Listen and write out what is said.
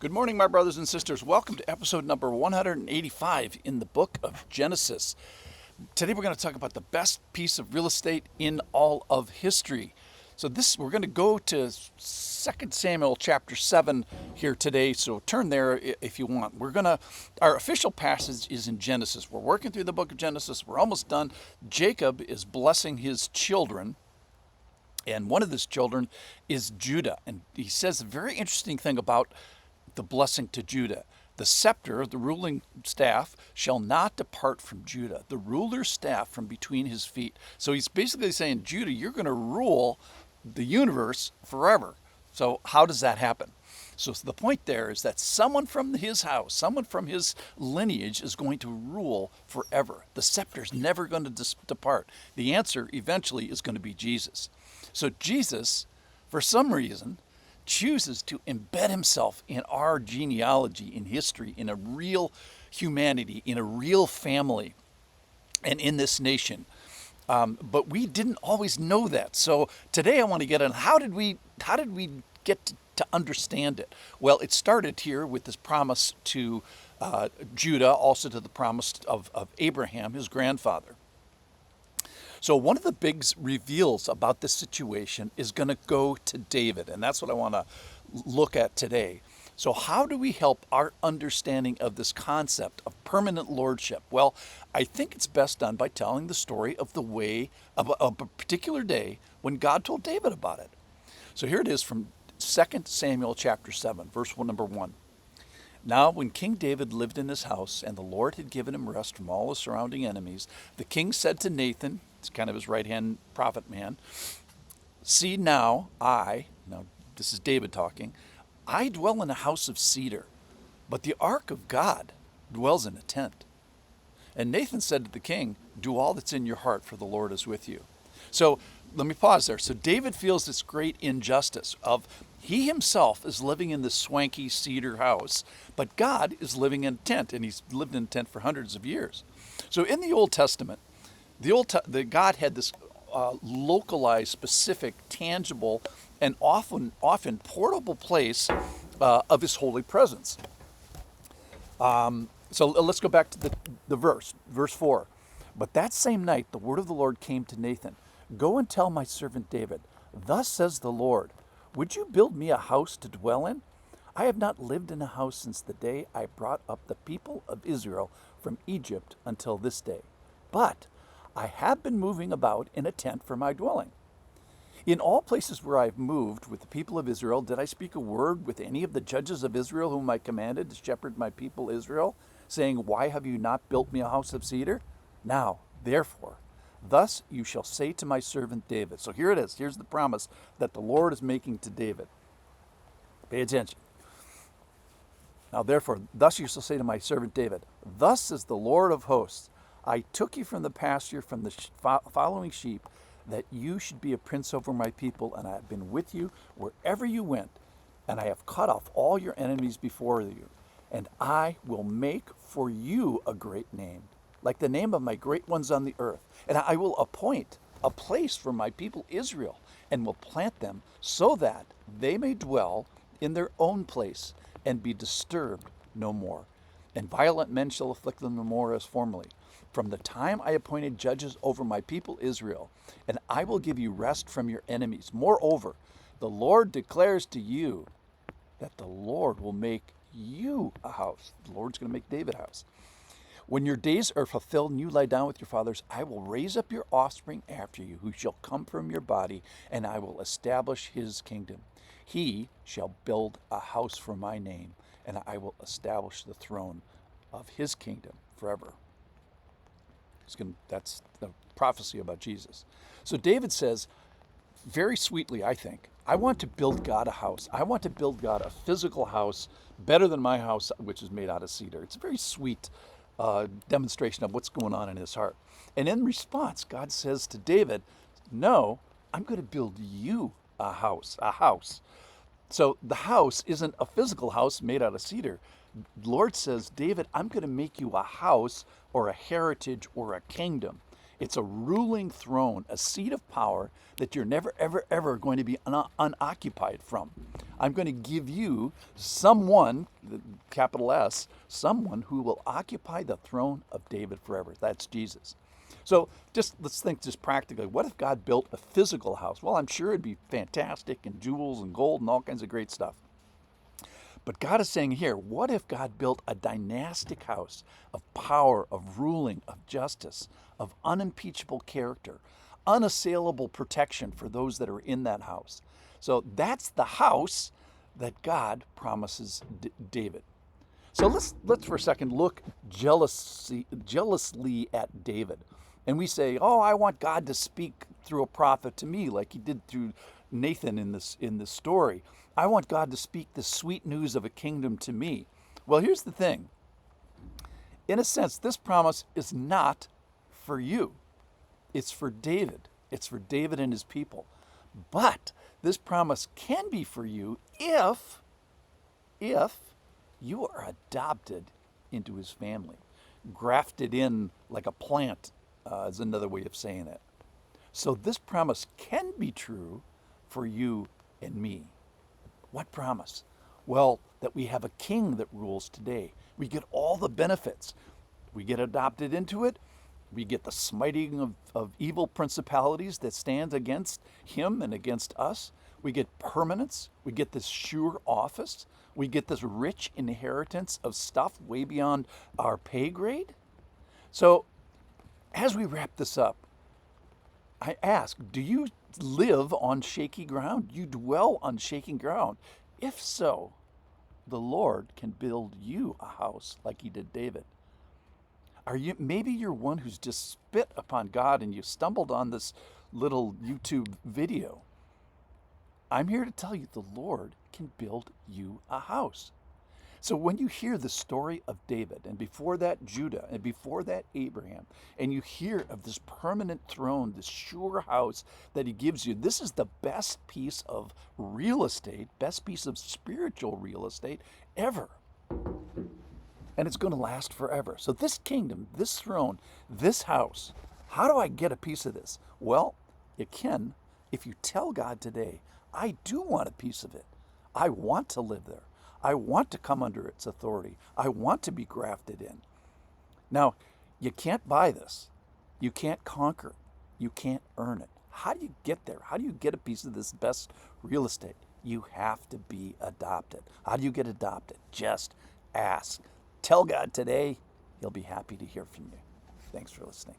Good morning, my brothers and sisters. Welcome to episode number 185 in the book of Genesis. Today we're going to talk about the best piece of real estate in all of history. We're going to go to 2 Samuel chapter 7 here today, so turn there if you want. Our official passage is in Genesis. We're working through the book of Genesis. We're almost done. Jacob is blessing his children, and one of his children is Judah. And he says a very interesting thing about the blessing to Judah. The scepter, the ruling staff, shall not depart from Judah, the ruler's staff from between his feet. So he's basically saying, Judah, you're going to rule the universe forever. So how does that happen? So the point there is that someone from his house, someone from his lineage is going to rule forever. The scepter's never going to depart. The answer eventually is going to be Jesus. So Jesus, for some reason, chooses to embed himself in our genealogy, in history, in a real humanity, in a real family, and in this nation. But we didn't always know that. So today I want to get on how did we get to understand it? Well, it started here with this promise to Judah, also to the promise of Abraham, his grandfather. So one of the big reveals about this situation is going to go to David, and that's what I want to look at today. So how do we help our understanding of this concept of permanent lordship? Well, I think it's best done by telling the story of a particular day when God told David about it. So here it is from 2 Samuel chapter 7, verse number 1. Now, when King David lived in his house, and the Lord had given him rest from all his surrounding enemies, the king said to Nathan, it's kind of his right-hand prophet man, see now, this is David talking, I dwell in a house of cedar, but the ark of God dwells in a tent. And Nathan said to the king, do all that's in your heart, for the Lord is with you. So let me pause there. So David feels this great injustice of he himself is living in this swanky cedar house, but God is living in a tent, and he's lived in a tent for hundreds of years. So in the Old Testament, God had this localized, specific, tangible, and often portable place of his holy presence. So let's go back to the verse 4. But that same night the word of the Lord came to Nathan. Go and tell my servant David, thus says the Lord, would you build me a house to dwell in? I have not lived in a house since the day I brought up the people of Israel from Egypt until this day. But I have been moving about in a tent for my dwelling. In all places where I have moved with the people of Israel, did I speak a word with any of the judges of Israel whom I commanded to shepherd my people Israel, saying, why have you not built me a house of cedar? Now, therefore, thus you shall say to my servant David. So here it is. Here's the promise that the Lord is making to David. Pay attention. Now, therefore, thus you shall say to my servant David, thus says the Lord of hosts, I took you from the pasture, from the following sheep, that you should be a prince over my people, and I have been with you wherever you went, and I have cut off all your enemies before you, and I will make for you a great name, like the name of my great ones on the earth. And I will appoint a place for my people Israel, and will plant them so that they may dwell in their own place and be disturbed no more. And violent men shall afflict them no more as formerly. From the time I appointed judges over my people Israel, and I will give you rest from your enemies. Moreover, the Lord declares to you that the Lord will make you a house. The Lord's going to make David a house. When your days are fulfilled and you lie down with your fathers, I will raise up your offspring after you, who shall come from your body, and I will establish his kingdom. He shall build a house for my name, and I will establish the throne of his kingdom forever. That's the prophecy about Jesus. So David says, very sweetly, I think, I want to build God a house. I want to build God a physical house better than my house, which is made out of cedar. It's a very sweet demonstration of what's going on in his heart. And in response, God says to David, no, I'm going to build you a house. So the house isn't a physical house made out of cedar. Lord says, David, I'm going to make you a house or a heritage or a kingdom. It's a ruling throne, a seat of power that you're never, ever, ever going to be unoccupied from. I'm going to give you someone, capital S, someone who will occupy the throne of David forever. That's Jesus. So just let's think just practically. What if God built a physical house? Well, I'm sure it'd be fantastic and jewels and gold and all kinds of great stuff. But God is saying here, what if God built a dynastic house of power, of ruling, of justice, of unimpeachable character, unassailable protection for those that are in that house? So that's the house that God promises David. So let's for a second look jealously at David. And we say, oh, I want God to speak through a prophet to me like he did through Nathan in this story. I want God to speak the sweet news of a kingdom to me. Well, here's the thing. In a sense, this promise is not for you. It's for David. It's for David and his people. But this promise can be for you if you are adopted into his family. Grafted in like a plant is another way of saying it. So this promise can be true for you and me. What promise? Well, that we have a king that rules today. We get all the benefits. We get adopted into it. We get the smiting of evil principalities that stand against him and against us. We get permanence. We get this sure office. We get this rich inheritance of stuff way beyond our pay grade. So as we wrap this up, I ask, do you live on shaky ground? You dwell on shaky ground. If so, the Lord can build you a house like he did David. Maybe you're one who's just spit upon God and you stumbled on this little YouTube video. I'm here to tell you the Lord can build you a house. So when you hear the story of David, and before that Judah, and before that Abraham, and you hear of this permanent throne, this sure house that he gives you, this is the best piece of real estate, best piece of spiritual real estate ever. And it's going to last forever. So this kingdom, this throne, this house, how do I get a piece of this? Well, you can if you tell God today, I do want a piece of it. I want to live there. I want to come under its authority. I want to be grafted in. Now, you can't buy this. You can't conquer it. You can't earn it. How do you get there? How do you get a piece of this best real estate? You have to be adopted. How do you get adopted? Just ask. Tell God today. He'll be happy to hear from you. Thanks for listening.